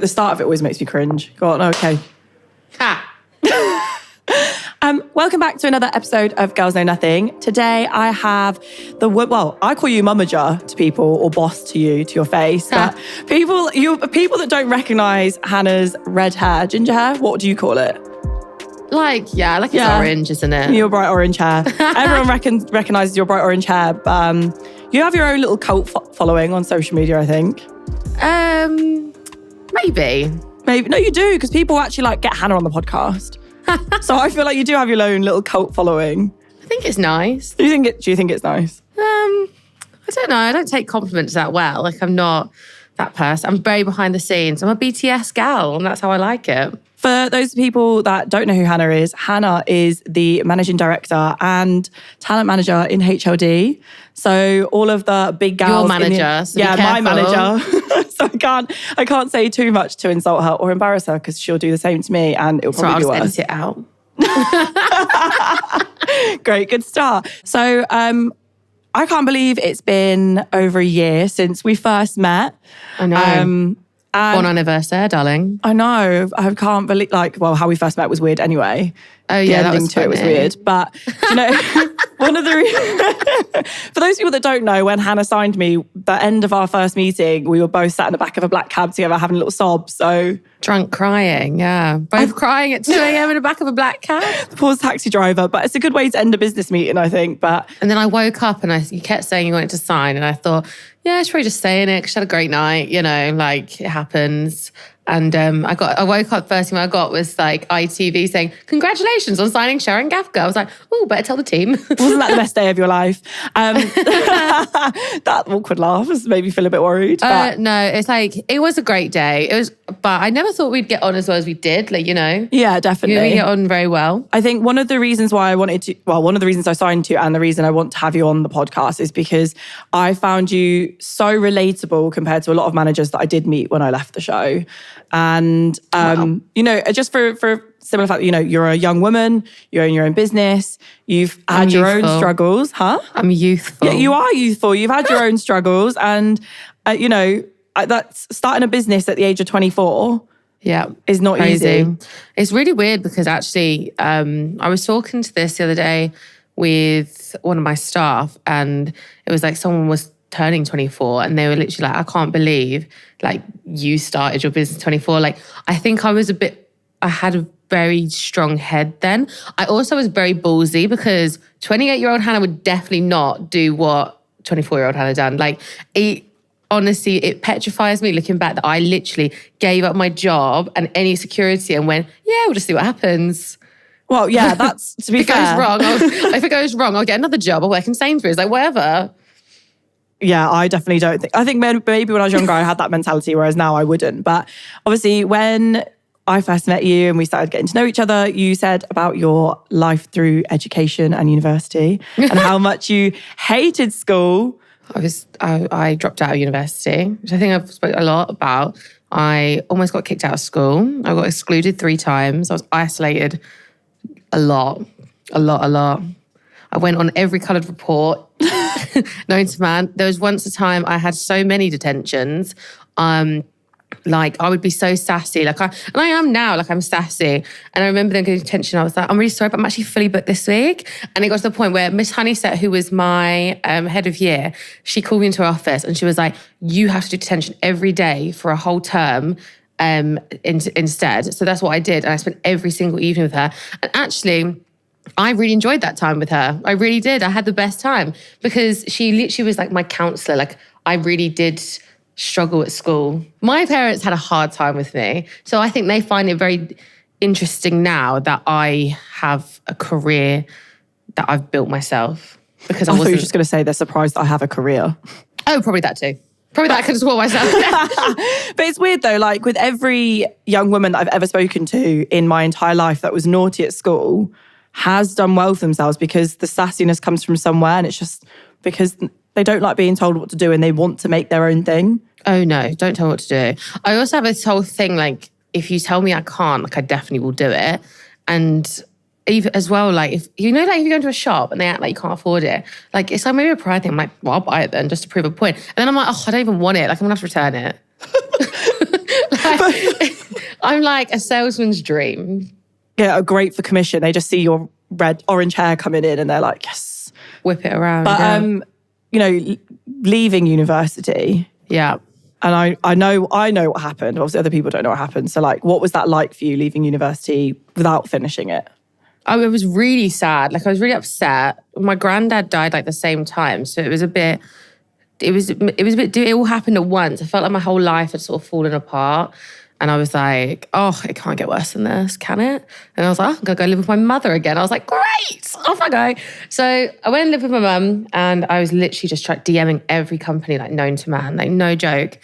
The start of it always makes me cringe. Go on, okay. Ha! Welcome back to another episode of Girls Know Nothing. Today I have I call you mummager to people or boss to you, to your face. But people that don't recognise Hannah's red hair, ginger hair, what do you call it? It's orange, isn't it? Your bright orange hair. Everyone recognises your bright orange hair. You have your own little cult following on social media, I think. Maybe. No, you do, because people actually get Hannah on the podcast. So I feel like you do have your own little cult following. I think it's nice. Do you think it's nice? I don't know. I don't take compliments that well. I'm not that person. I'm very behind the scenes. I'm a BTS gal, and that's how I like it. For those people that don't know who Hannah is the managing director and talent manager in HLD. So all of the big gals. Your manager. My manager. So I can't say too much to insult her or embarrass her because she'll do the same to me and it'll probably be worse. I'll just edit it out. Great, good start. So I can't believe it's been over a year since we first met. I know. One anniversary, darling. I know. I can't believe, how we first met was weird anyway. Oh, yeah, that was funny. It was weird. But, one of the for those people that don't know, when Hannah signed me, the end of our first meeting, we were both sat in the back of a black cab together having a little sob. So drunk crying, yeah. Both crying at 2 a.m. in the back of a black cab. The poor taxi driver. But it's a good way to end a business meeting, I think. And then I woke up and you kept saying you wanted to sign. And I thought, yeah, she's probably just saying it because she had a great night, it happens. And I woke up, first thing I got was ITV saying, congratulations on signing Sharon Gaffka. I was like, oh, better tell the team. Wasn't that the best day of your life? That awkward laugh made me feel a bit worried. No, it's it was a great day. But I never thought we'd get on as well as we did, Yeah, definitely. We get on very well. I think one of the reasons I signed to and the reason I want to have you on the podcast is because I found you so relatable compared to a lot of managers that I did meet when I left the show. And, just for similar fact, you're a young woman, you own your own business, you've had your own struggles, huh? I'm youthful. Yeah, you are youthful. You've had your own struggles and, that's starting a business at the age of 24 is not crazy. Easy. It's really weird because actually I was talking to this the other day with one of my staff and it was someone was turning 24 and they were literally I can't believe you started your business 24. I think I had a very strong head then. I also was very ballsy because 28-year-old Hannah would definitely not do what 24-year-old Hannah done. Honestly, it petrifies me looking back that I literally gave up my job and any security and went, yeah, we'll just see what happens. Well, yeah, that's to be fair. If it goes wrong, I'll get another job. I'll work in Sainsbury's, whatever. Yeah, I definitely don't think. I think maybe when I was younger, I had that mentality, whereas now I wouldn't. But obviously, when I first met you and we started getting to know each other, you said about your life through education and university and how much you hated school. I dropped out of university, which I think I've spoken a lot about. I almost got kicked out of school. I got excluded 3 times. I was isolated a lot. I went on every coloured report known to man. There was once a time I had so many detentions. I would be so sassy. And I am now, I'm sassy. And I remember then getting detention. I was like, I'm really sorry, but I'm actually fully booked this week. And it got to the point where Miss Honeysett, who was my head of year, she called me into her office and she was like, you have to do detention every day for a whole term instead. So that's what I did. And I spent every single evening with her. And actually, I really enjoyed that time with her. I really did. I had the best time because she literally was my counselor. I really did struggle at school. My parents had a hard time with me. So I think they find it very interesting now that I have a career that I've built myself. Because I thought you were just going to say they're surprised that I have a career. Oh, probably that too. Probably that I could support myself. But it's weird though, with every young woman that I've ever spoken to in my entire life that was naughty at school has done well for themselves because the sassiness comes from somewhere and it's just because they don't like being told what to do and they want to make their own thing. Oh no, don't tell me what to do. I also have this whole thing if you tell me I can't, I definitely will do it. And even as well, if you go into a shop and they act like you can't afford it, it's maybe a pride thing. I'm like, well, I'll buy it then just to prove a point. And then I'm like, oh, I don't even want it. I'm gonna have to return it. I'm like a salesman's dream. Yeah, great for commission. They just see your orange hair coming in and they're like, yes. Whip it around. But, leaving university. Yeah. And I know what happened. Obviously, other people don't know what happened. So, like, what was that like for you leaving university without finishing it? I was really sad. Like, I was really upset. My granddad died like the same time. So it all happened at once. I felt like my whole life had sort of fallen apart. And I was like, oh, it can't get worse than this, can it? And I was like, oh, I'm going to go live with my mother again. I was like, great, off I go. So I went and lived with my mum, and I was literally just DMing every company like known to man, like no joke.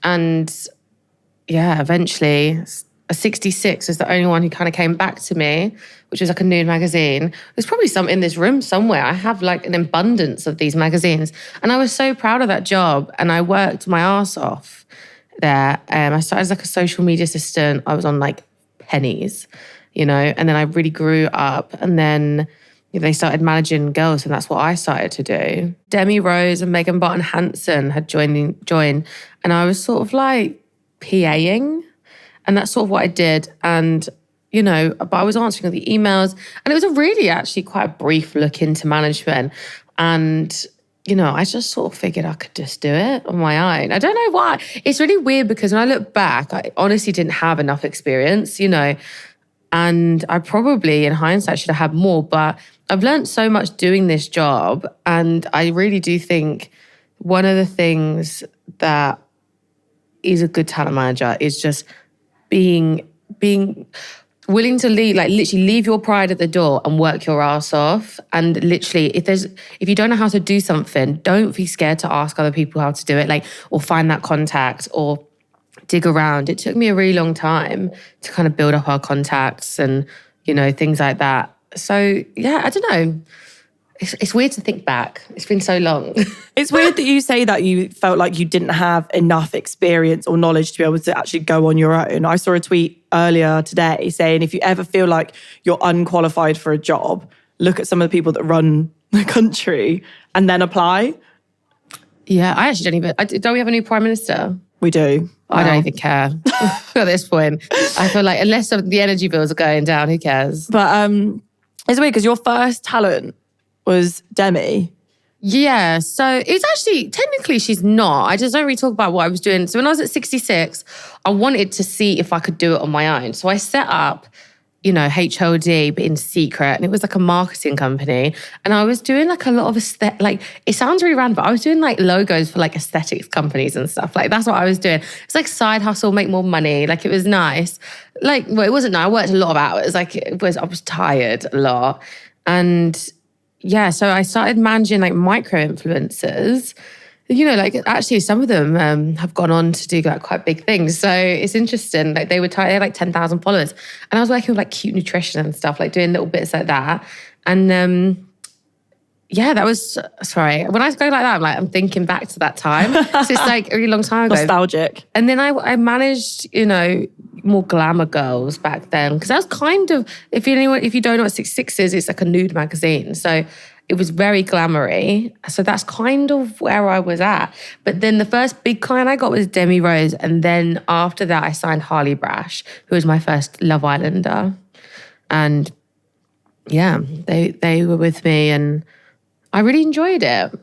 And yeah, eventually a 66 is the only one who kind of came back to me, which was like a nude magazine. There's probably some in this room somewhere. I have like an abundance of these magazines. And I was so proud of that job, and I worked my ass off there. I started as like a social media assistant. I was on like pennies, and then I really grew up, and then they started managing girls, and that's what I started to do. Demi Rose and Megan Barton Hansen had joined, and I was sort of like PAing, and that's sort of what I did. And but I was answering all the emails, and it was a really actually quite a brief look into management. And I just sort of figured I could just do it on my own. I don't know why. It's really weird because when I look back, I honestly didn't have enough experience, and I probably, in hindsight, should have had more. But I've learned so much doing this job, and I really do think one of the things that is a good talent manager is just being willing to leave, like literally leave your pride at the door and work your ass off. And literally, if you don't know how to do something, don't be scared to ask other people how to do it, like, or find that contact or dig around. It took me a really long time to kind of build up our contacts and, things like that. So yeah, I don't know. It's weird to think back. It's been so long. It's weird that you say that you felt like you didn't have enough experience or knowledge to be able to actually go on your own. I saw a tweet earlier today saying if you ever feel like you're unqualified for a job, look at some of the people that run the country and then apply. Yeah, I actually don't we have a new Prime Minister? We do. I don't even care at this point. I feel like unless the energy bills are going down, who cares? But it's weird because your first talent was Demi. Yeah, so it's actually, technically she's not. I just don't really talk about what I was doing. So when I was at 66, I wanted to see if I could do it on my own. So I set up, HLD, but in secret. And it was like a marketing company. And I was doing like a lot of it sounds really random, but I was doing like logos for like aesthetics companies and stuff. Like that's what I was doing. It's like side hustle, make more money. Like it was nice. Like, well, it wasn't nice. I worked a lot of hours. I was tired a lot. And yeah, so I started managing like micro influencers. Actually some of them have gone on to do like quite big things. So it's interesting. Like they had like 10,000 followers. And I was working with like cute nutrition and stuff, like doing little bits like that. And that was, sorry, when I go like that, I'm thinking back to that time. So it's like a really long time ago. Nostalgic. And then I managed, more glamour girls back then. Because that was kind of, if you don't know what 66 is, it's like a nude magazine. So it was very glamoury. So that's kind of where I was at. But then the first big client I got was Demi Rose. And then after that, I signed Harley Brash, who was my first Love Islander. And yeah, they were with me and I really enjoyed it.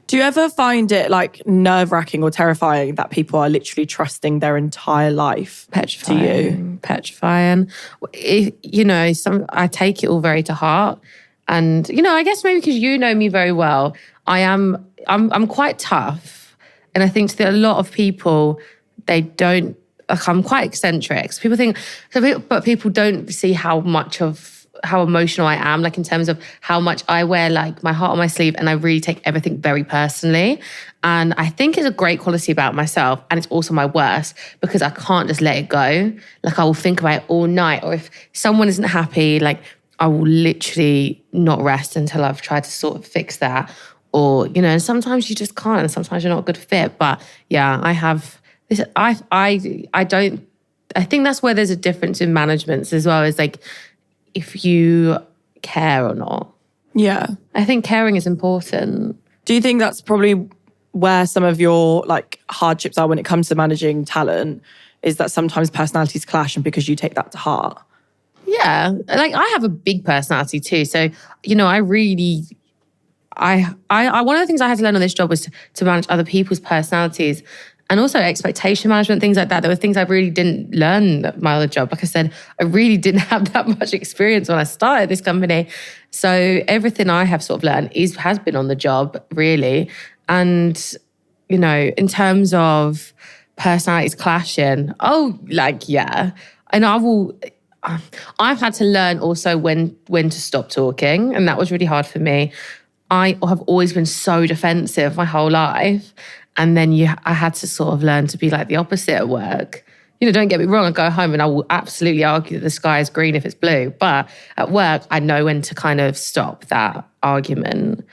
Do you ever find it like nerve-wracking or terrifying that people are literally trusting their entire life to you? Petrifying. I take it all very to heart. And, I guess maybe because you know me very well, I'm quite tough. And I think that a lot of people, they don't, like I'm quite eccentric. So people think, but people don't see how emotional I am, like in terms of how much I wear like my heart on my sleeve and I really take everything very personally. And I think it's a great quality about myself, and it's also my worst because I can't just let it go. Like I will think about it all night, or if someone isn't happy, like I will literally not rest until I've tried to sort of fix that. Or, and sometimes you just can't, and sometimes you're not a good fit. But yeah, I have this, I think that's where there's a difference in managements as well, is like, if you care or not. Yeah. I think caring is important. Do you think that's probably where some of your like hardships are when it comes to managing talent, is that sometimes personalities clash and because you take that to heart. Yeah, like I have a big personality too. So, I really, I one of the things I had to learn on this job was to manage other people's personalities and also expectation management, things like that. There were things I really didn't learn at my other job. Like I said, I really didn't have that much experience when I started this company. So everything I have sort of learned has been on the job, really. And, in terms of personalities clashing, yeah. And I've had to learn also when to stop talking. And that was really hard for me. I have always been so defensive my whole life. And then I had to sort of learn to be like the opposite at work. Don't get me wrong, I go home and I will absolutely argue that the sky is green if it's blue. But at work, I know when to kind of stop that argument.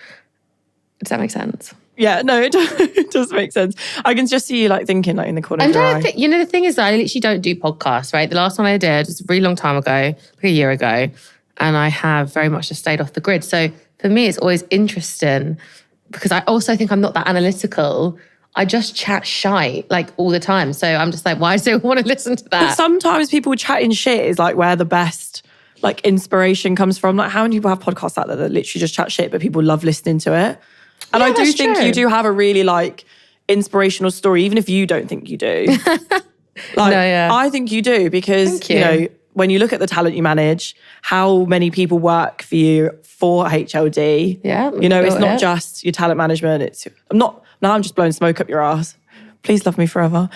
Does that make sense? Yeah, no, it does make sense. I can just see you like thinking like in the corner of your eye. The thing is that I literally don't do podcasts, right? The last one I did was a really long time ago, like a year ago. And I have very much just stayed off the grid. So for me, it's always interesting because I also think I'm not that analytical. I just chat shite like all the time. So I'm just like, why do I want to listen to that? But sometimes people chatting shit is like where the best like inspiration comes from. Like how many people have podcasts out there that literally just chat shit, but people love listening to it? And I do think you do have a really like inspirational story, even if you don't think you do. I think you do because, when you look at the talent you manage, how many people work for you for HLD? Yeah. It's not just your talent management. I'm just blowing smoke up your ass. Please love me forever.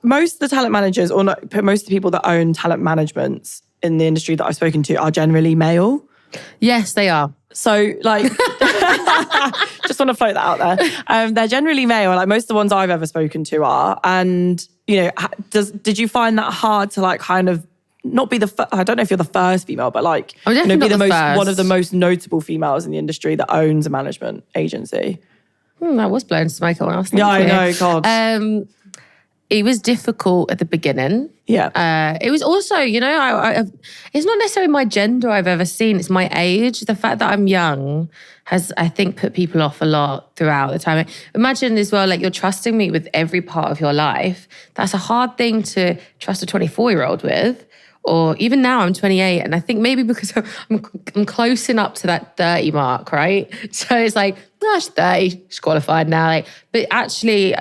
Most of the talent managers, or not, most of the people that own talent managements in the industry that I've spoken to are generally male. Yes, they are. So, like, just want to float that out there. They're generally male, like most of the ones I've ever spoken to are. And, did you find that hard to like kind of not be I don't know if you're the first female, but like, be one of the most notable females in the industry that owns a management agency? I was blowing smoke when I was thinking. Yeah, I know, God. It was difficult at the beginning. Yeah. It was also, it's not necessarily my gender I've ever seen. It's my age. The fact that I'm young has, I think, put people off a lot throughout the time. Imagine as well, like you're trusting me with every part of your life. That's a hard thing to trust a 24-year-old with. Or even now I'm 28 and I think maybe because I'm closing up to that 30 mark, right? So it's like, she's 30, she's qualified now. Like, but actually,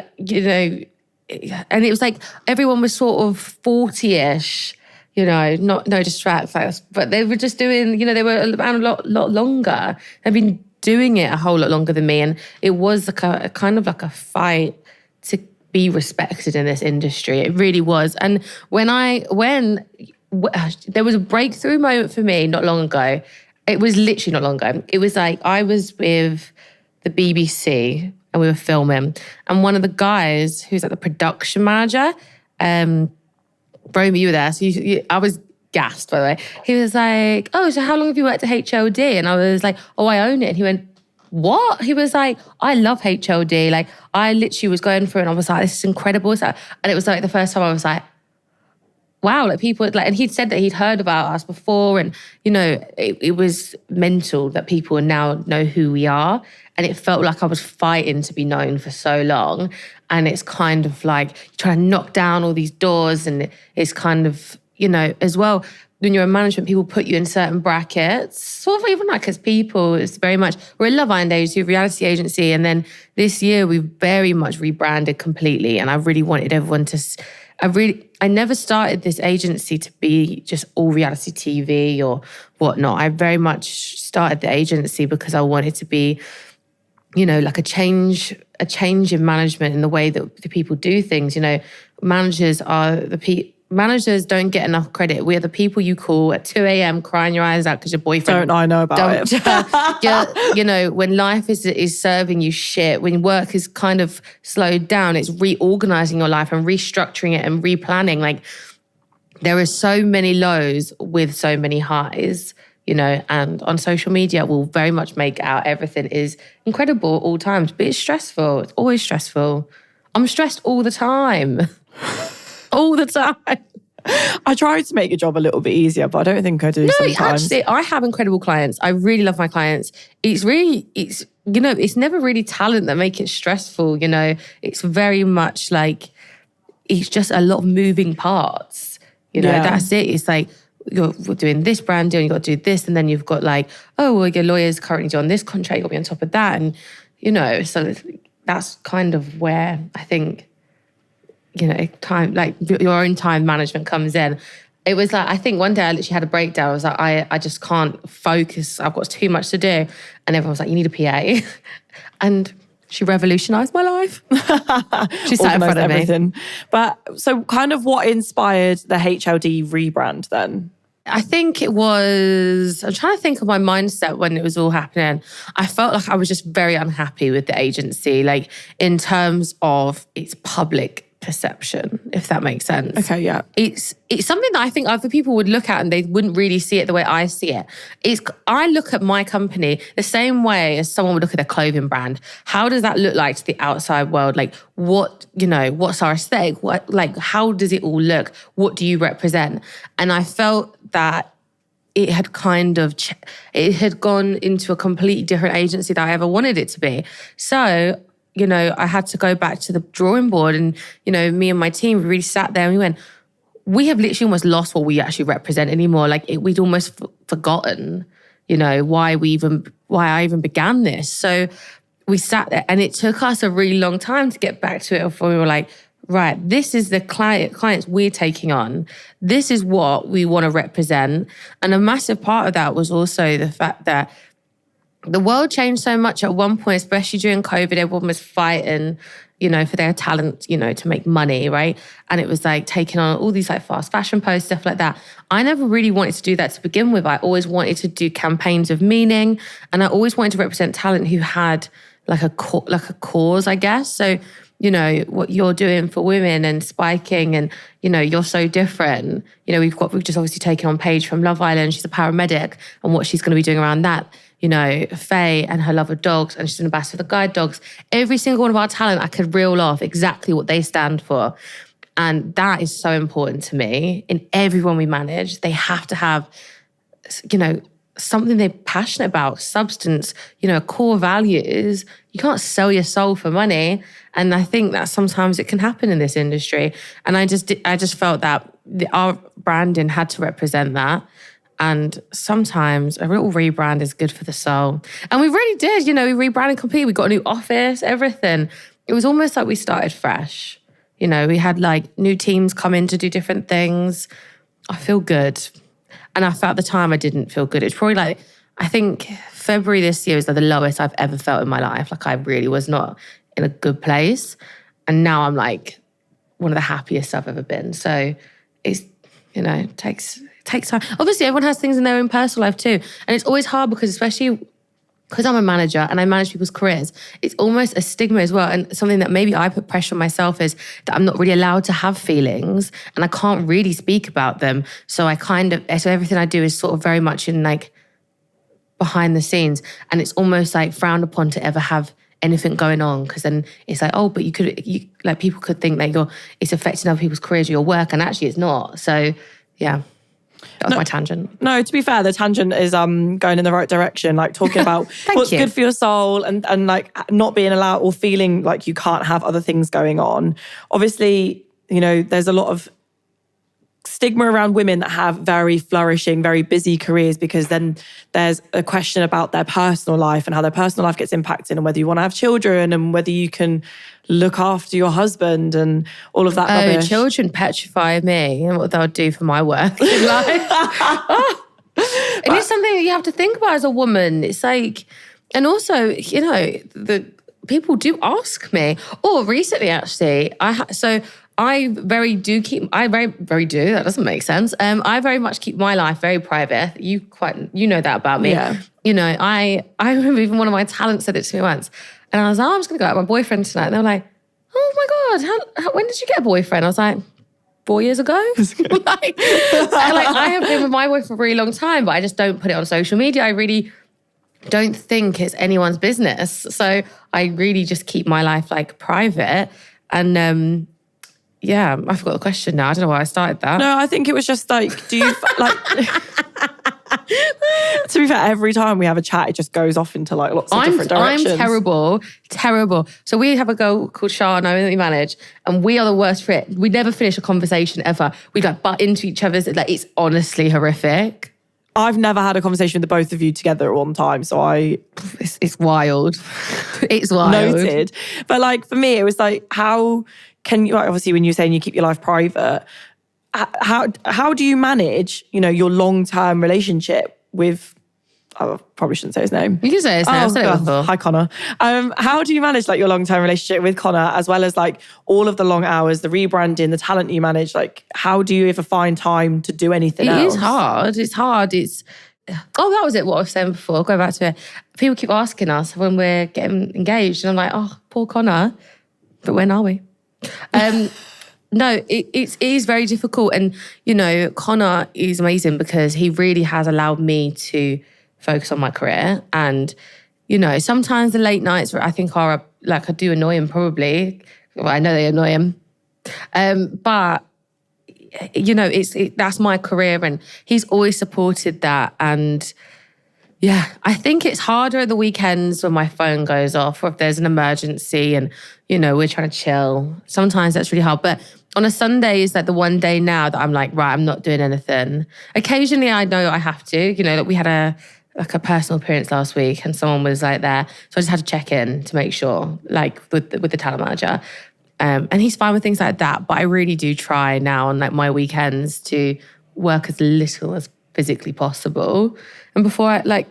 and it was like everyone was sort of 40-ish, no distract, but they were just doing, they were around a lot longer. They've been doing it a whole lot longer than me. And it was like a kind of like a fight to be respected in this industry. It really was. And there was a breakthrough moment for me not long ago. It was literally not long ago. It was like I was with the BBC and we were filming. And one of the guys who's like the production manager, Romy, you were there. So I was gassed, by the way. He was like, oh, so how long have you worked at HLD? And I was like, oh, I own it. And he went, what? He was like, I love HLD. Like, I literally was going through it and I was like, this is incredible. And it was like the first time I was like, wow, like people, like, and he'd said that he'd heard about us before and, it was mental that people now know who we are. And it felt like I was fighting to be known for so long. And it's kind of like you try to knock down all these doors and it's kind of, as well, when you're in management, people put you in certain brackets, sort of even like as people, it's very much, we're a Love Island agency, a reality agency. And then this year we've very much rebranded completely. And I really wanted everyone to, I never started this agency to be just all reality TV or whatnot. I very much started the agency because I wanted to be, like a change in management in the way that the people do things. Managers are managers don't get enough credit. We are the people you call at 2 a.m. crying your eyes out because your boyfriend... Don't I know about it? When life is serving you shit, when work is kind of slowed down, it's reorganizing your life and restructuring it and replanning. Like, there are so many lows with so many highs, and on social media, we'll very much make out everything is incredible at all times, but it's stressful. It's always stressful. I'm stressed all the time. All the time. I try to make your job a little bit easier, but I don't think I do sometimes. Actually, I have incredible clients. I really love my clients. It's never really talent that make it stressful, It's very much like, it's just a lot of moving parts. You know, that's it. It's like, we're doing this brand deal, and you've got to do this, and then you've got like, oh, well, your lawyer's currently doing this contract, you've got to be on top of that. And, you know, so that's kind of where I think, you know, time, like your own time management comes in. It was like, I think one day I literally had a breakdown. I was like, I just can't focus. I've got too much to do. And everyone was like, you need a PA. And she revolutionised my life. She sat in front of everything. But so kind of what inspired the HLD rebrand then? I think it was, I'm trying to think of my mindset when it was all happening. I felt like I was just very unhappy with the agency, like in terms of its public perception, if that makes sense. Okay, yeah. It's something that I think other people would look at and they wouldn't really see it the way I see it. I look at my company the same way as someone would look at their clothing brand. How does that look like to the outside world? Like what, you know, what's our aesthetic? What, like, how does it all look? What do you represent? And I felt that it had kind of, it had gone into a completely different agency that I ever wanted it to be. So, you know, I had to go back to the drawing board, and, you know, me and my team really sat there and we went, we have literally almost lost what we actually represent anymore. Like we'd almost forgotten, you know, why I even began this. So we sat there, and it took us a really long time to get back to it before we were like, right, this is the clients we're taking on. This is what we want to represent. And a massive part of that was also the fact that the world changed so much at one point, especially during COVID. Everyone was fighting, you know, for their talent, you know, to make money, right? And it was like taking on all these like fast fashion posts, stuff like that. I never really wanted to do that to begin with. I always wanted to do campaigns of meaning, and I always wanted to represent talent who had like a cause, I guess. So, you know, what you're doing for women and spiking, and, you know, you're so different. You know, we've just obviously taken on Paige from Love Island. She's a paramedic, and what she's going to be doing around that. You know, Faye and her love of dogs, and she's an ambassador for the guide dogs. Every single one of our talent, I could reel off exactly what they stand for. And that is so important to me. In everyone we manage, they have to have, you know, something they're passionate about, substance, you know, core values. You can't sell your soul for money. And I think that sometimes it can happen in this industry. And I just felt that our branding had to represent that. And sometimes a little rebrand is good for the soul. And we really did, you know, we rebranded completely. We got a new office, everything. It was almost like we started fresh. You know, we had like new teams come in to do different things. I feel good. And I felt at the time I didn't feel good. It's probably like, I think February this year was like the lowest I've ever felt in my life. Like I really was not in a good place. And now I'm like one of the happiest I've ever been. So it's, you know, it takes time. Obviously, everyone has things in their own personal life too. And it's always hard because especially because I'm a manager and I manage people's careers, it's almost a stigma as well. And something that maybe I put pressure on myself is that I'm not really allowed to have feelings and I can't really speak about them. So so everything I do is sort of very much in like behind the scenes. And it's almost like frowned upon to ever have anything going on, because then it's like, oh, but people could think that it's affecting other people's careers or your work, and actually it's not. So yeah. That was my tangent. No, to be fair, the tangent is going in the right direction, like talking about what's good for your soul and like not being allowed or feeling like you can't have other things going on. Obviously, you know, there's a lot of stigma around women that have very flourishing, very busy careers, because then there's a question about their personal life and how their personal life gets impacted, and whether you want to have children and whether you can look after your husband and all of that rubbish. Children petrify me and what they'll do for my work in life. It is something that you have to think about as a woman. It's like, and also, you know, the people do ask me. Or recently, actually, I very do, that doesn't make sense. I very much keep my life very private. You know that about me. Yeah. You know, I remember even one of my talents said it to me once. And I was like, I'm just going to go out with my boyfriend tonight. And they were like, oh my God, when did you get a boyfriend? I was like, 4 years ago. I have been with my boyfriend for a really long time, but I just don't put it on social media. I really don't think it's anyone's business. So I really just keep my life like private. And yeah, I forgot the question now. I don't know why I started that. No, I think it was just like, do you like... To be fair, every time we have a chat, it just goes off into like lots of different directions. I'm terrible. So we have a girl called Sharon that we manage, and we are the worst for it. We never finish a conversation ever. We like butt into each other's. Like, it's honestly horrific. I've never had a conversation with the both of you together at one time, so it's wild. It's wild. Noted. But like for me, it was like, how can you, like, obviously when you're saying you keep your life private, how do you manage, you know, your long-term relationship with, I probably shouldn't say his name. You can say his name. I've said it before. Hi, Connor. How do you manage like your long-term relationship with Connor, as well as like all of the long hours, the rebranding, the talent you manage? Like, how do you ever find time to do anything else? It is hard. It's hard. That was it, what I was saying before. I'll go back to it. People keep asking us when we're getting engaged, and I'm like, oh, poor Connor. But when are we? No, it is very difficult. And, you know, Connor is amazing because he really has allowed me to focus on my career. And, you know, sometimes the late nights I think are, like, I do annoy him probably. Well, I know they annoy him. But, you know, that's my career, and he's always supported that. And yeah, I think it's harder at the weekends when my phone goes off, or if there's an emergency and, you know, we're trying to chill. Sometimes that's really hard. But on a Sunday is like the one day now that I'm like, right, I'm not doing anything. Occasionally I know I have to. You know, like we had a personal appearance last week and someone was like there. So I just had to check in to make sure, like with the talent manager. And he's fine with things like that. But I really do try now on like my weekends to work as little as physically possible. And before I, like,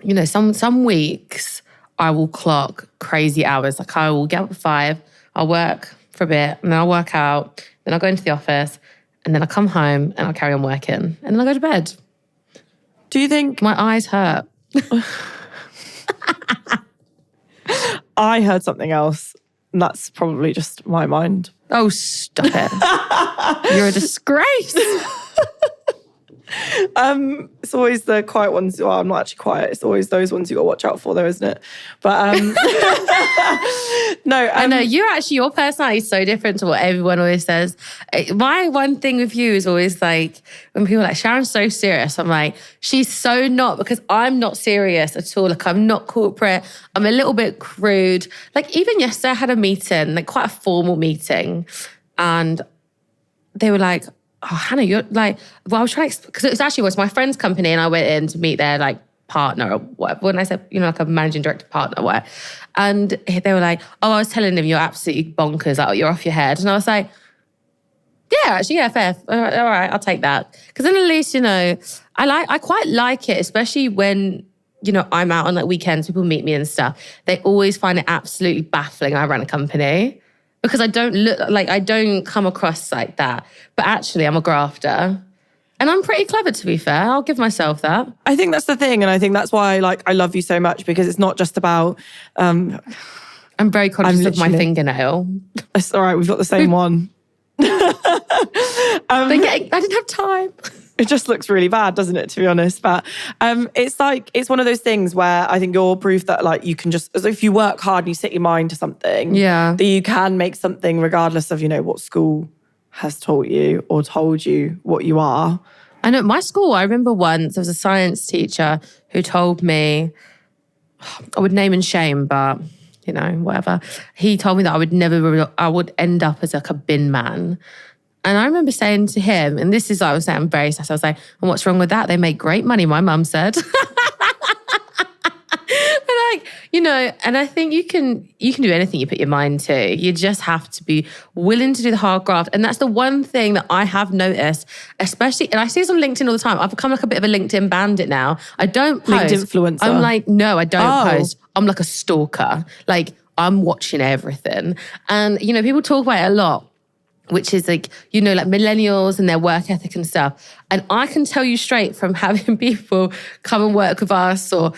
you know, some weeks I will clock crazy hours. Like I will get up at 5, I'll work for a bit, and then I'll work out, then I'll go into the office, and then I'll come home and I'll carry on working. And then I'll go to bed. Do you think... My eyes hurt. I heard something else, and that's probably just my mind. Oh, stop it. You're a disgrace. It's always the quiet ones. Well, I'm not actually quiet. It's always those ones you got to watch out for, though, isn't it? But no, I know your personality is so different to what everyone always says. My one thing with you is always like when people are like, Sharon's so serious. I'm like, she's so not, because I'm not serious at all. Like, I'm not corporate. I'm a little bit crude. Like, even yesterday I had a meeting, like quite a formal meeting, and they were like, oh, Hannah, you're like, well, I was trying to, because it was my friend's company, and I went in to meet their like partner or whatever. When I said, you know, like a managing director partner, what? And they were like, oh, I was telling them you're absolutely bonkers, like, you're off your head. And I was like, yeah, actually, yeah, fair. All right, I'll take that. Because then at least, you know, I quite like it, especially when, you know, I'm out on like weekends, people meet me and stuff. They always find it absolutely baffling I run a company. Because I don't come across like that. But actually, I'm a grafter. And I'm pretty clever, to be fair. I'll give myself that. I think that's the thing. And I think that's why I love you so much, because it's not just about... I'm very conscious of my fingernail. It's all right, we've got the same one. I didn't have time. It just looks really bad, doesn't it, to be honest? But it's one of those things where I think you're proof that like you can just, as if you work hard and you set your mind to something, that you can make something regardless of, you know, what school has taught you or told you what you are. I know, my school, I remember once there was a science teacher who told me, I would name and shame, but, you know, whatever. He told me that I would end up as like a bin man. And I remember saying to him, and this is, I was saying, I'm very sad. I was like, and what's wrong with that? They make great money, my mum said. And like, you know, and I think you can do anything you put your mind to. You just have to be willing to do the hard graft. And that's the one thing that I have noticed, especially, and I see this on LinkedIn all the time. I've become like a bit of a LinkedIn bandit now. I don't post. LinkedIn influencer. I'm like, no, I don't post. I'm like a stalker. Like, I'm watching everything. And, you know, people talk about it a lot, which is like, you know, like millennials and their work ethic and stuff. And I can tell you straight from having people come and work with us, or,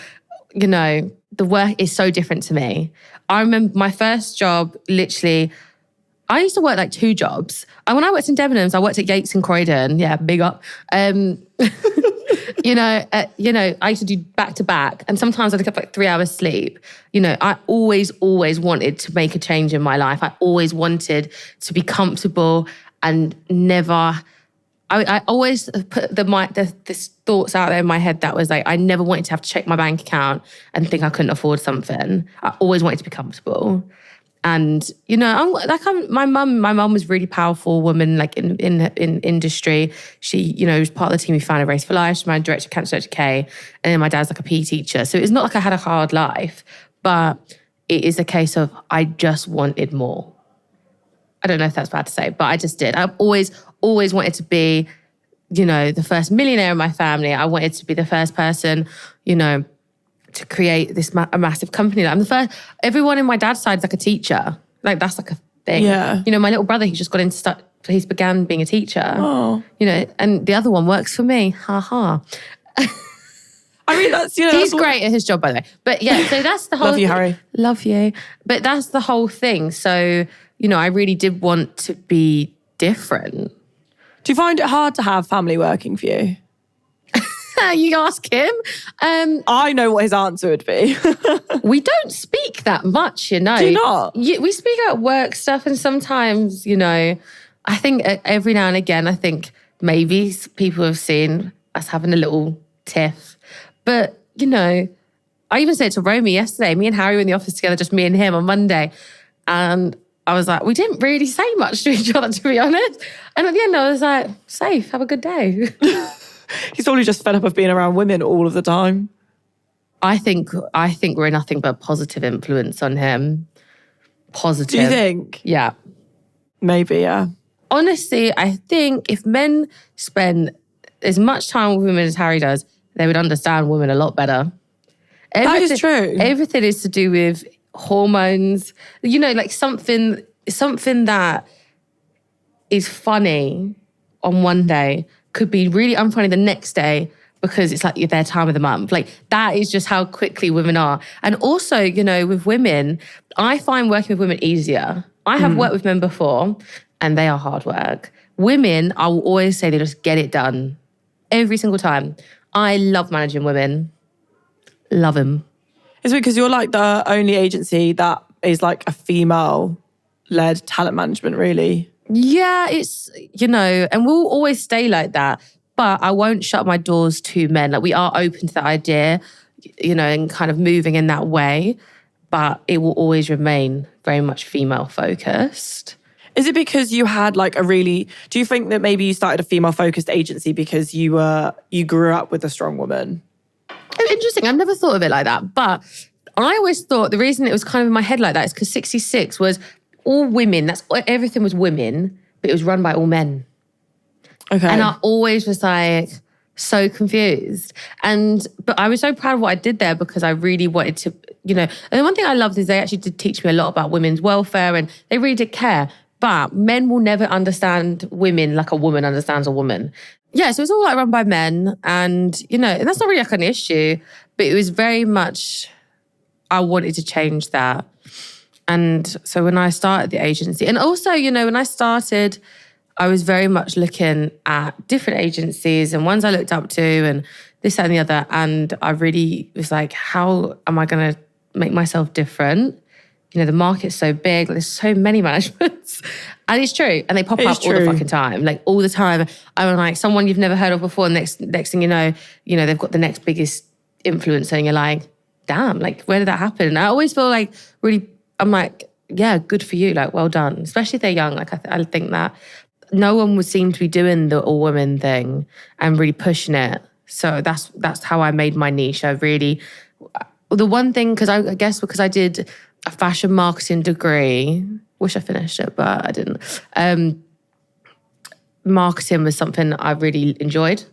you know, the work is so different to me. I remember my first job, literally, I used to work like 2 jobs. And when I worked in Debenhams, I worked at Yates and Croydon. Yeah, big up. You know, I used to do back to back, and sometimes I'd have like 3 hours sleep. You know, I always wanted to make a change in my life. I always wanted to be comfortable and never I always put this thoughts out there in my head that was like, I never wanted to have to check my bank account and think I couldn't afford something. I always wanted to be comfortable. And, you know, my mum was a really powerful woman, like in industry. She, you know, was part of the team who founded Race for Life. She's my director of Cancer UK. And then my dad's like a PE teacher. So it's not like I had a hard life, but it is a case of I just wanted more. I don't know if that's bad to say, but I just did. I've always wanted to be, you know, the first millionaire in my family. I wanted to be the first person, you know, to create this a massive company. I'm the first. Everyone in my dad's side is like a teacher. Like that's like a thing. Yeah. You know, my little brother, he just got into he's began being a teacher. Oh. You know, and the other one works for me. Ha ha. I mean, that's, you know. He's great at his job, by the way. But yeah, so that's the whole Love you, Harry. Love you. But that's the whole thing. So, you know, I really did want to be different. Do you find it hard to have family working for you? You ask him. I know what his answer would be. We don't speak that much, you know. Do you not? We speak about work stuff, and sometimes, you know, I think every now and again, I think maybe people have seen us having a little tiff. But, you know, I even said it to Romy yesterday. Me and Harry were in the office together, just me and him on Monday. And I was like, we didn't really say much to each other, to be honest. And at the end, I was like, safe, have a good day. He's probably just fed up of being around women all of the time. I think we're nothing but positive influence on him. Positive. Do you think? Yeah. Maybe, yeah. Honestly, I think if men spend as much time with women as Harry does, they would understand women a lot better. That is true. Everything is to do with hormones. You know, like something that is funny on one day could be really unfunny the next day because it's like their time of the month. Like that is just how quickly women are. And also, you know, with women, I find working with women easier. I have worked with men before and they are hard work. Women, I will always say they just get it done every single time. I love managing women. Love them. It's because you're like the only agency that is like a female-led talent management, really. Yeah, it's, you know, and we'll always stay like that. But I won't shut my doors to men. Like we are open to that idea, you know, and kind of moving in that way. But it will always remain very much female-focused. Is it because you had like do you think that maybe you started a female-focused agency because you grew up with a strong woman? Interesting. I've never thought of it like that. But I always thought the reason it was kind of in my head like that is because 66 was all women. Everything was women, but it was run by all men. Okay. And I always was like so confused. But I was so proud of what I did there because I really wanted to, you know. And the one thing I loved is they actually did teach me a lot about women's welfare and they really did care. But men will never understand women like a woman understands a woman. Yeah, so it was all like run by men. And, you know, and that's not really like an issue, but it was very much, I wanted to change that. And so when I started the agency, and also, you know, when I started, I was very much looking at different agencies and ones I looked up to and this, that, and the other. And I really was like, how am I going to make myself different? You know, the market's so big, there's so many managements. And it's true. And they pop up all the fucking time. Like all the time. I'm like, someone you've never heard of before, next thing you know, they've got the next biggest influencer and you're like, damn, like where did that happen? And I always feel like really, I'm like, yeah, good for you. Like, well done. Especially if they're young. Like I think that no one would seem to be doing the all women thing and really pushing it. So that's how I made my niche. I really, the one thing, because I guess because I did a fashion marketing degree, wish I finished it, but I didn't. Marketing was something I really enjoyed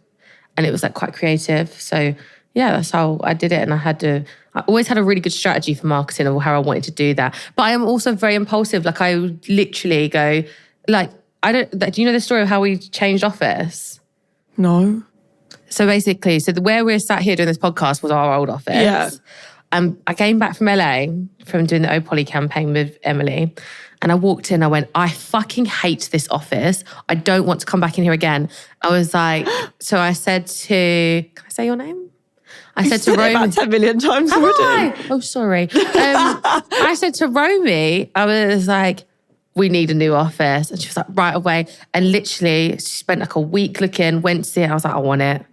and it was like quite creative. So yeah, that's how I did it. And I always had a really good strategy for marketing of how I wanted to do that. But I am also very impulsive. Like I would literally go, like, do you know the story of how we changed office? No. So basically, where we're sat here doing this podcast was our old office. Yeah. I came back from LA from doing the Opoly campaign with Emily. And I walked in, I went, I fucking hate this office. I don't want to come back in here again. I was like, so I said to, can I say your name? I said to Romy. About 10 million times already. Oh, sorry. I said to Romy, I was like, we need a new office. And she was like, right away. And literally, she spent like a week looking, went to see it. I was like, I want it.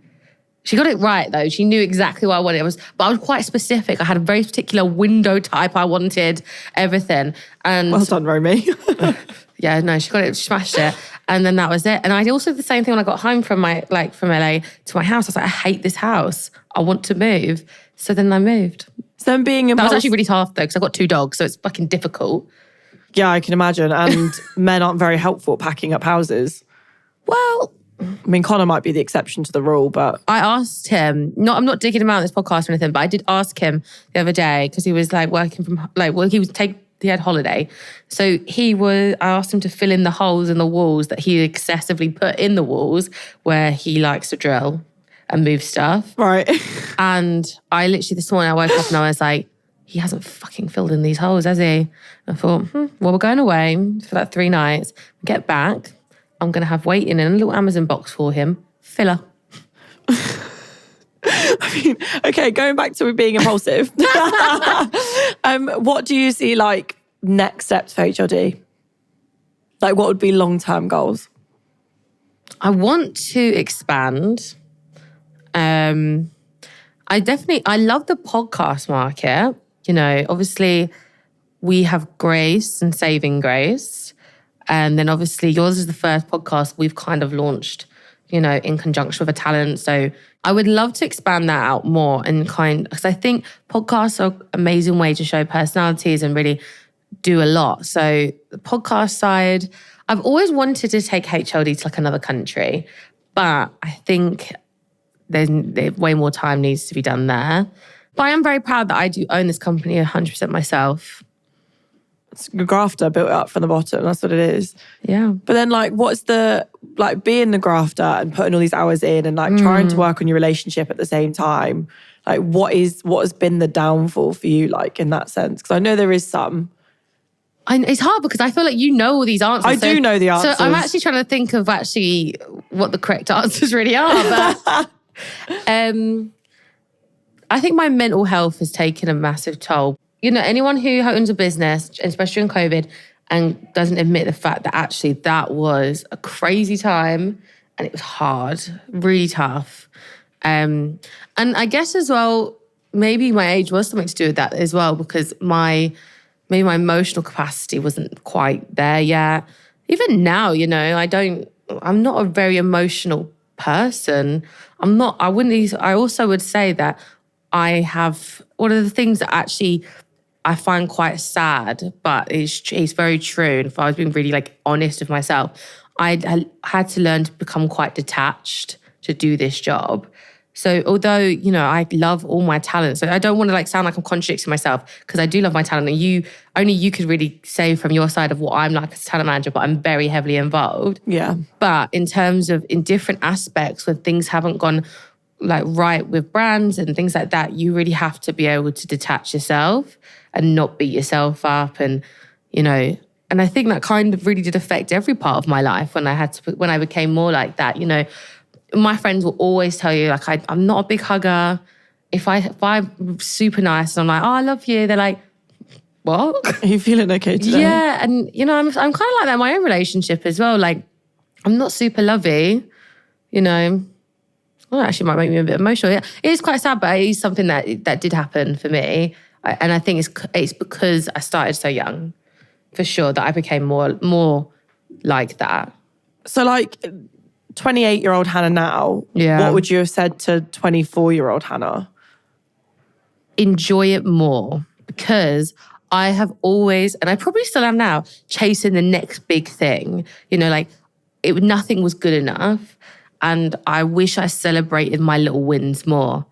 She got it right though. She knew exactly what I wanted. But I was quite specific. I had a very particular window type I wanted, everything. And well done, Romy. yeah, no, she got it, she smashed it. And then that was it. And I did also the same thing when I got home from LA to my house. I was like, I hate this house. I want to move. So then I moved. So then being That was actually really tough though, because I've got 2 dogs, so it's fucking difficult. Yeah, I can imagine. And men aren't very helpful at packing up houses. Well, I mean, Connor might be the exception to the rule, but I asked him, I'm not digging him out in this podcast or anything, but I did ask him the other day because he was like working from, he had holiday. So I asked him to fill in the holes in the walls that he excessively put in the walls where he likes to drill and move stuff. right. And I literally this morning I woke up and I was like, he hasn't fucking filled in these holes, has he? I thought, well, we're going away for that 3 nights. Get back. I'm going to have waiting in a little Amazon box for him. Filler. I mean, okay, going back to being impulsive. What do you see like next steps for HLD? Like what would be long-term goals? I want to expand. I love the podcast market. You know, obviously we have Grace and Saving Grace. And then obviously yours is the first podcast we've kind of launched, you know, in conjunction with a talent. So I would love to expand that out more because I think podcasts are an amazing way to show personalities and really do a lot. So the podcast side, I've always wanted to take HLD to like another country, but I think there's way more time needs to be done there. But I am very proud that I do own this company 100% myself. It's a grafter built up from the bottom. That's what it is. Yeah. But then like, what's the, like being the grafter and putting all these hours in and like trying to work on your relationship at the same time? Like what has been the downfall for you like in that sense? Because I know there is some. It's hard because I feel like you know all these answers. I do know the answers. So I'm actually trying to think of actually what the correct answers really are. But I think my mental health has taken a massive toll. You know, anyone who owns a business, especially in COVID, and doesn't admit the fact that actually that was a crazy time and it was hard, really tough. And I guess as well, maybe my age was something to do with that as well, because maybe my emotional capacity wasn't quite there yet. Even now, you know, I'm not a very emotional person. I also would say that I have one of the things that actually I find quite sad, but it's very true. And if I was being really like honest with myself, I had to learn to become quite detached to do this job. So although, you know, I love all my talents, so I don't want to like sound like I'm contradicting myself because I do love my talent. And only you could really say from your side of what I'm like as a talent manager, but I'm very heavily involved. Yeah. But in terms of in different aspects when things haven't gone like right with brands and things like that, you really have to be able to detach yourself and not beat yourself up. And, you know, and I think that kind of really did affect every part of my life when I became more like that. You know, my friends will always tell you, like, I'm not a big hugger. If I'm super nice and I'm like, oh, I love you, they're like, what? Are you feeling okay today? Yeah. And, you know, I'm kind of like that in my own relationship as well. Like, I'm not super lovey, you know. Well, that actually might make me a bit emotional. Yeah, it is quite sad, but it is something that did happen for me. And I think it's because I started so young, for sure, that I became more like that. So like 28-year-old Hannah now, what would you have said to 24-year-old Hannah? Enjoy it more, because I have always, and I probably still am now, chasing the next big thing. You know, like nothing was good enough. And I wish I celebrated my little wins more.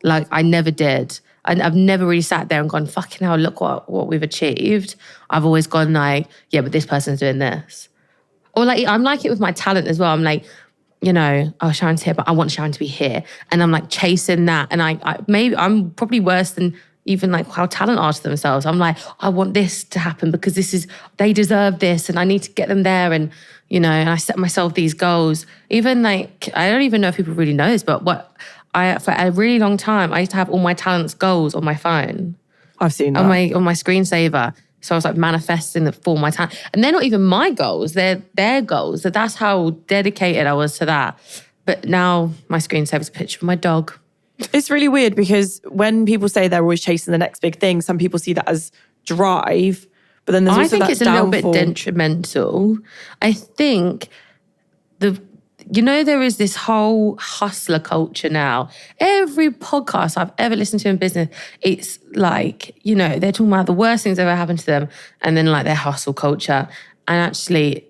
Like I never did. And I've never really sat there and gone, fucking hell, look what we've achieved. I've always gone like, yeah, but this person's doing this. Or like, I'm like it with my talent as well. I'm like, you know, oh, Sharon's here, but I want Sharon to be here. And I'm like chasing that. And I'm probably worse than even like how talent are to themselves. I'm like, I want this to happen because they deserve this and I need to get them there. And, you know, and I set myself these goals. Even like, I don't even know if people really know this, but for a really long time, I used to have all my talents goals on my phone. I've seen that. On my screensaver. So I was like manifesting it for my talent. And they're not even my goals, they're their goals. So that's how dedicated I was to that. But now my screensaver is a picture of my dog. It's really weird because when people say they're always chasing the next big thing, some people see that as drive, but then there's also I think it's a little bit downfall. detrimental. I think there is this whole hustler culture now. Every podcast I've ever listened to in business, it's like, they're talking about the worst things that ever happened to them and then like their hustle culture. And actually,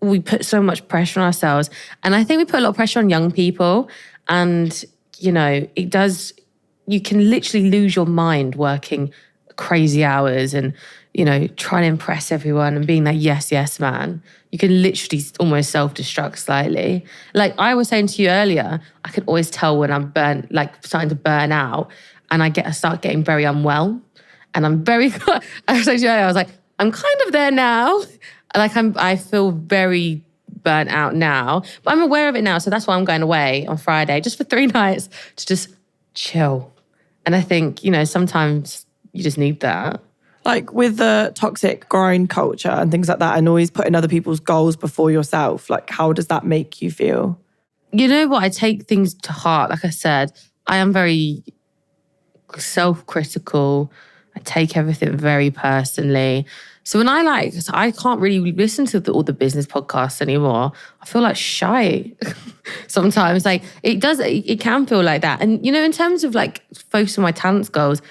we put so much pressure on ourselves. And I think we put a lot of pressure on young people. And, it does, you can literally lose your mind working crazy hours and, trying to impress everyone and being like, yes, yes, man. You can literally almost self-destruct slightly. Like I was saying to you earlier, I can always tell when I'm starting to burn out and I start getting very unwell. And I'm very, I was saying to you earlier, I was like, I'm kind of there now. I feel very burnt out now, but I'm aware of it now. So that's why I'm going away on Friday, just for 3 nights to just chill. And I think, sometimes you just need that. Like with the toxic grind culture and things like that and always putting other people's goals before yourself, like how does that make you feel? You know what? I take things to heart. Like I said, I am very self-critical. I take everything very personally. So when I can't really listen to all the business podcasts anymore. I feel like shy sometimes. Like it can feel like that. And, in terms of like focusing on my talents goals,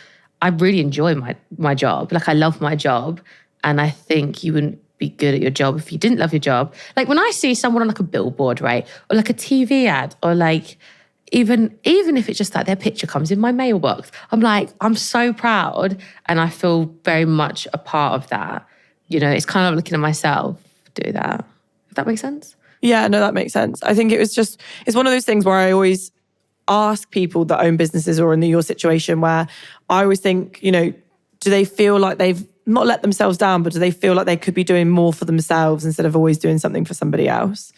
I really enjoy my job. Like I love my job. And I think you wouldn't be good at your job if you didn't love your job. Like when I see someone on like a billboard, right? Or like a TV ad or like even if it's just like their picture comes in my mailbox, I'm like, I'm so proud. And I feel very much a part of that. It's kind of looking at myself do that. If that makes sense? Yeah, no, that makes sense. I think it's one of those things where I always ask people that own businesses or in your situation where I always think, do they feel like they've not let themselves down, but do they feel like they could be doing more for themselves instead of always doing something for somebody else?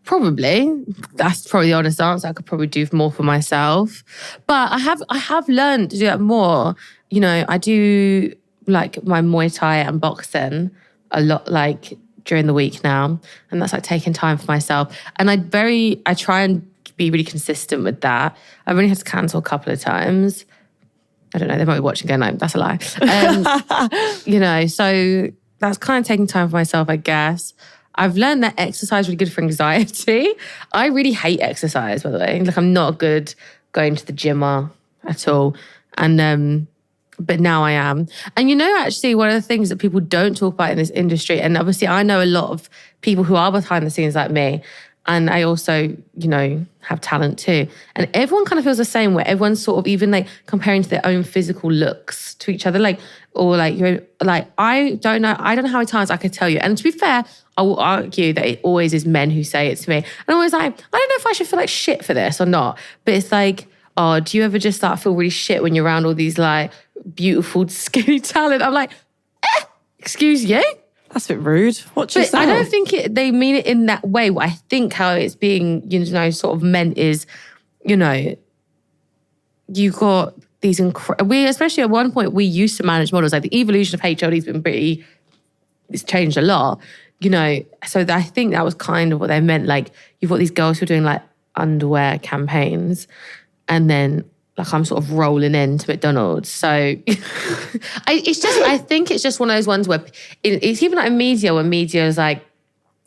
Probably. That's probably the honest answer. I could probably do more for myself. But I have learned to do that more. I do like my Muay Thai and boxing a lot like during the week now. And that's like taking time for myself. And I try and be really consistent with that. I've only had to cancel a couple of times. I don't know, they might be watching going, no, that's a lie. So that's kind of taking time for myself, I guess. I've learned that exercise is really good for anxiety. I really hate exercise, by the way. Like I'm not good going to the gymmer at all. And but now I am. And actually one of the things that people don't talk about in this industry, and obviously I know a lot of people who are behind the scenes like me, and I also, have talent too. And everyone kind of feels the same way. Everyone's sort of even like comparing to their own physical looks to each other. I don't know how many times I could tell you. And to be fair, I will argue that it always is men who say it to me. And I'm always like, I don't know if I should feel like shit for this or not. But it's like, oh, do you ever just start to feel really shit when you're around all these like beautiful, skinny talent? I'm like, excuse you? That's a bit rude. Watch yourself. I don't think they mean it in that way. What I think how it's being, sort of meant is, you got these we, especially at one point, we used to manage models. Like the evolution of HLD has been it's changed a lot, So I think that was kind of what they meant. Like you've got these girls who are doing like underwear campaigns and then like I'm sort of rolling into McDonald's. So I think it's just one of those ones where it's even like in media, when media is like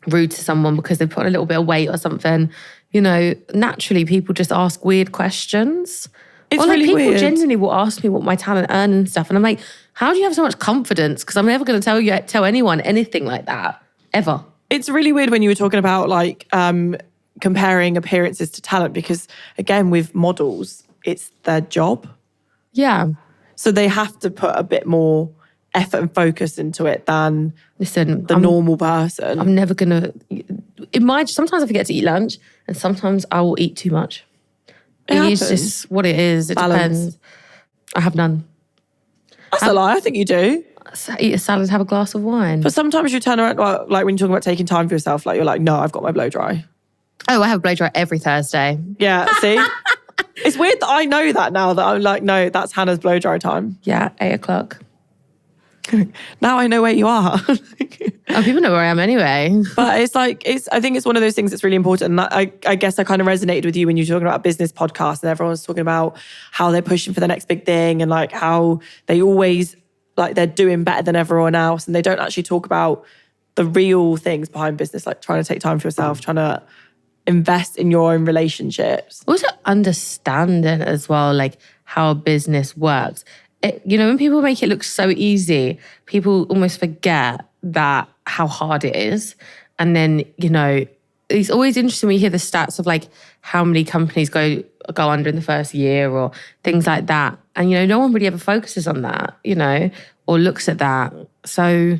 rude to someone because they put a little bit of weight or something, naturally people just ask weird questions. It's or like really people weird. genuinely will ask me what my talent earn and stuff. And I'm like, how do you have so much confidence? Because I'm never going to tell anyone anything like that, ever. It's really weird when you were talking about like comparing appearances to talent because again, with models, it's their job. Yeah. So they have to put a bit more effort and focus into it than the normal person. I'm never going to... Sometimes I forget to eat lunch and sometimes I will eat too much. It's just what it is. It depends. I have none. That's a lie. I think you do. Eat a salad, have a glass of wine. But sometimes you turn around, like when you're talking about taking time for yourself, like you're like, no, I've got my blow dry. Oh, I have a blow dry every Thursday. Yeah, see? It's weird that I know that now, that I'm like, no, that's Hannah's blow dry time. Yeah, 8:00. Now I know where you are. Oh, people know where I am anyway. But it's like, I think it's one of those things that's really important. And I guess I kind of resonated with you when you were talking about a business podcast and everyone's talking about how they're pushing for the next big thing and like how they always, like they're doing better than everyone else. And they don't actually talk about the real things behind business, like trying to take time for yourself, trying to invest in your own relationships. Also understanding as well, like how business works. When people make it look so easy, people almost forget that how hard it is. And then, it's always interesting when you hear the stats of like how many companies go under in the first year or things like that. And, no one really ever focuses on that, or looks at that. So,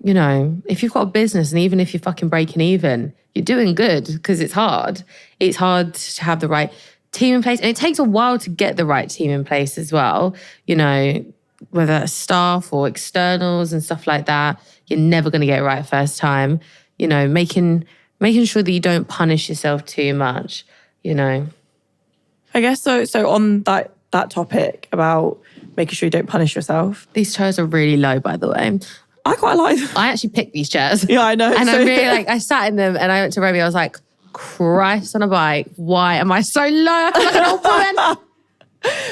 if you've got a business and even if you're fucking breaking even, you're doing good because it's hard. It's hard to have the right team in place. And it takes a while to get the right team in place as well. Whether that's staff or externals and stuff like that, you're never going to get it right first time. Making sure that you don't punish yourself too much, I guess so. So on that topic about making sure you don't punish yourself. These chairs are really low, by the way. I quite like them. I actually picked these chairs. Yeah, I know. And I really I sat in them and I went to Romy. I was like, Christ on a bike. Why am I so low? I feel like an old woman.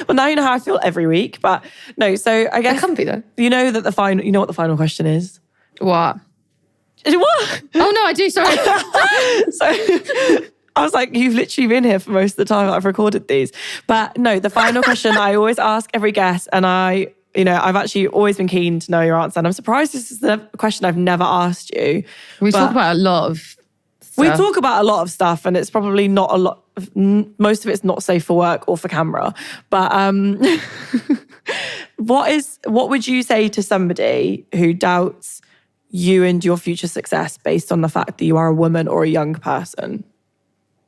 Well, now you know how I feel every week. But no, so I guess... They're comfy though. You know what the final question is? What? What? Oh no, I do, sorry. So I was like, you've literally been here for most of the time I've recorded these. But no, the final question I always ask every guest, and I've actually always been keen to know your answer. And I'm surprised this is the question I've never asked you. We talk about a lot of stuff. We talk about a lot of stuff, and it's probably not a lot. Most of it's not safe for work or for camera. But what would you say to somebody who doubts you and your future success based on the fact that you are a woman or a young person?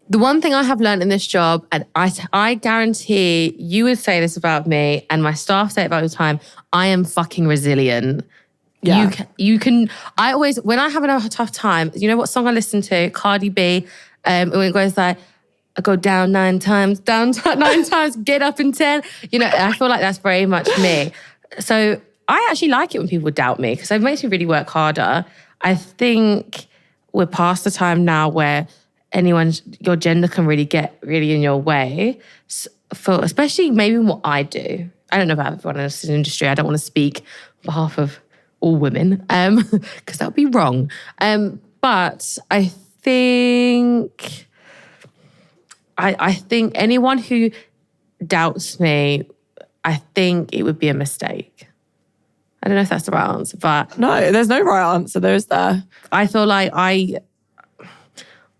The one thing I have learned in this job, and I guarantee you would say this about me, and my staff say it about the time, I am fucking resilient. Yeah. You can, I always, when I have a tough time, you know what song I listen to? Cardi B, when it goes like, I go down 9 times, get up in 10. I feel like that's very much me. So I actually like it when people doubt me because it makes me really work harder. I think we're past the time now where your gender can really get really in your way, especially maybe what I do. I don't know about everyone else in the industry. I don't want to speak on behalf of all women because that would be wrong. But I think anyone who doubts me, I think it would be a mistake. I don't know if that's the right answer, but... No, there's no right answer, there is there. I feel like I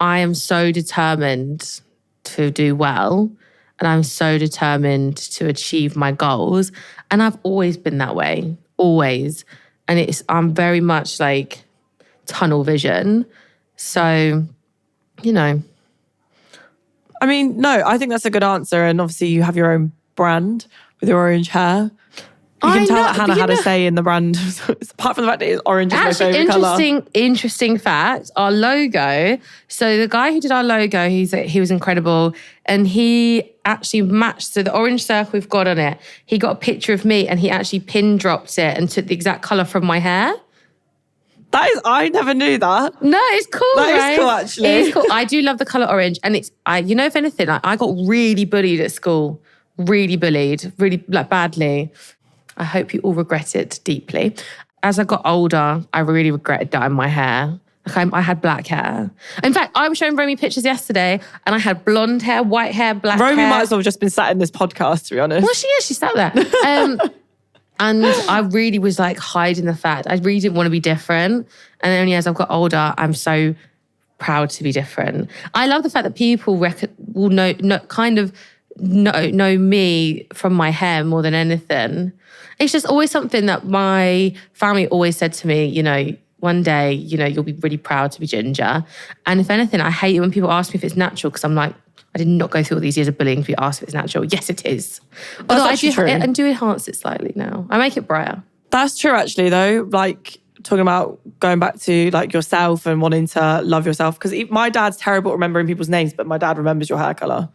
am so determined to do well, and I'm so determined to achieve my goals. And I've always been that way, always. And I'm very much like tunnel vision. So, I mean, no, I think that's a good answer. And obviously you have your own brand with your orange hair. You can tell that Hannah had a say in the brand. Apart from the fact that it's orange is my favourite colour. Interesting fact, our logo. So the guy who did our logo, he was incredible. And he actually matched, so the orange circle we've got on it, he got a picture of me and he actually pin dropped it and took the exact colour from my hair. I never knew that. No, it's cool, right? That is cool, actually. It is cool. I do love the colour orange. And if anything, I got really bullied at school. Really bullied, really badly. I hope you all regret it deeply. As I got older, I really regretted dyeing my hair. I had black hair. In fact, I was showing Romy pictures yesterday and I had blonde hair, white hair, black hair. Romy might as well have just been sat in this podcast, to be honest. Well, she is. She sat there. And I really was like hiding the fact. I really didn't want to be different. And only as I've got older, I'm so proud to be different. I love the fact that people will know me from my hair more than anything. It's just always something that my family always said to me, one day, you'll be really proud to be ginger. And if anything, I hate it when people ask me if it's natural because I'm like, I did not go through all these years of bullying to be asked if it's natural. Yes, it is. Although I do enhance it slightly now. I make it brighter. That's true, actually, though. Like, talking about going back to like yourself and wanting to love yourself. Because my dad's terrible at remembering people's names, but my dad remembers your hair colour.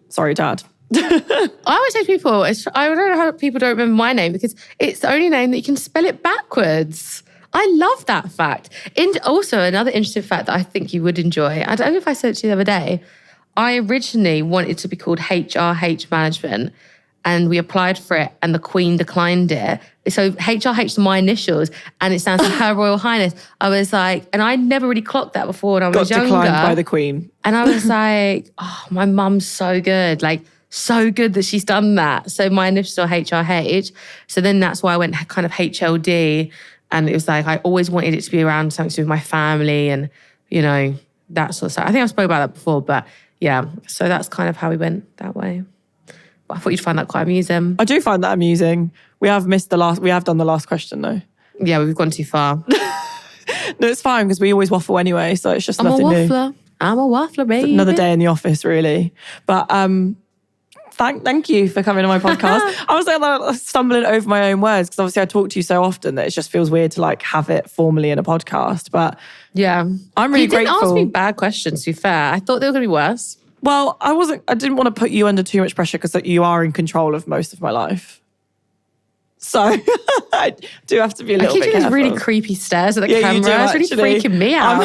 Sorry, Dad. I always say to people, I don't know how people don't remember my name because it's the only name that you can spell it backwards. I love that fact. And also, another interesting fact that I think you would enjoy, I don't know if I said it to you the other day, I originally wanted to be called HRH Management, and we applied for it and the Queen declined it. So HRH is my initials and it stands for Her Royal Highness. I was like, and I never really clocked that before when I was younger. Got declined by the Queen. And I was like, oh, my mum's so good. Like, so good that she's done that. So my initials are HRH. So then that's why I went kind of HLD. And it was like, I always wanted it to be around something to do with my family and, you know, that sort of stuff. I think I've spoken about that before, but yeah. So that's kind of how we went that way. I thought you'd find that quite amusing. I do find that amusing. We have done the last question though. Yeah, we've gone too far. No, it's fine because we always waffle anyway, so it's just nothing new. I'm a waffler, baby. It's another day in the office, really. But thank you for coming on my podcast. I was like stumbling over my own words because obviously I talk to you so often that it just feels weird to like have it formally in a podcast. But yeah, I'm really grateful. You didn't ask me bad questions, to be fair. I thought they were going to be worse. Well, I didn't want to put you under too much pressure because you are in control of most of my life. So I do have to be a little bit careful. I keep doing really creepy stares at the camera. You do, it's really freaking me out.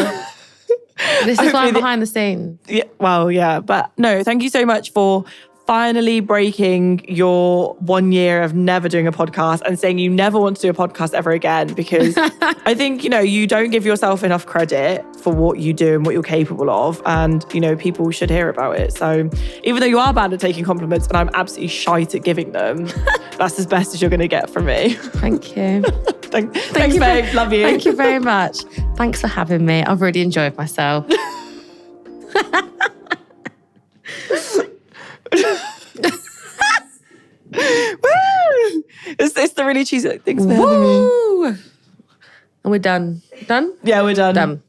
This is why I'm behind the scenes. Yeah, well, yeah. But no, thank you so much for finally breaking your 1 year of never doing a podcast and saying you never want to do a podcast ever again, because I think, you know, you don't give yourself enough credit for what you do and what you're capable of. And, you know, people should hear about it. So even though you are bad at taking compliments and I'm absolutely shite at giving them, that's as best as you're going to get from me. Thank you. Thanks, babe. Love you. Thank you very much. Thanks for having me. I've really enjoyed myself. Woo! It's the really cheesy. Thanks for having me. And we're done. Done? Yeah, we're done. Done.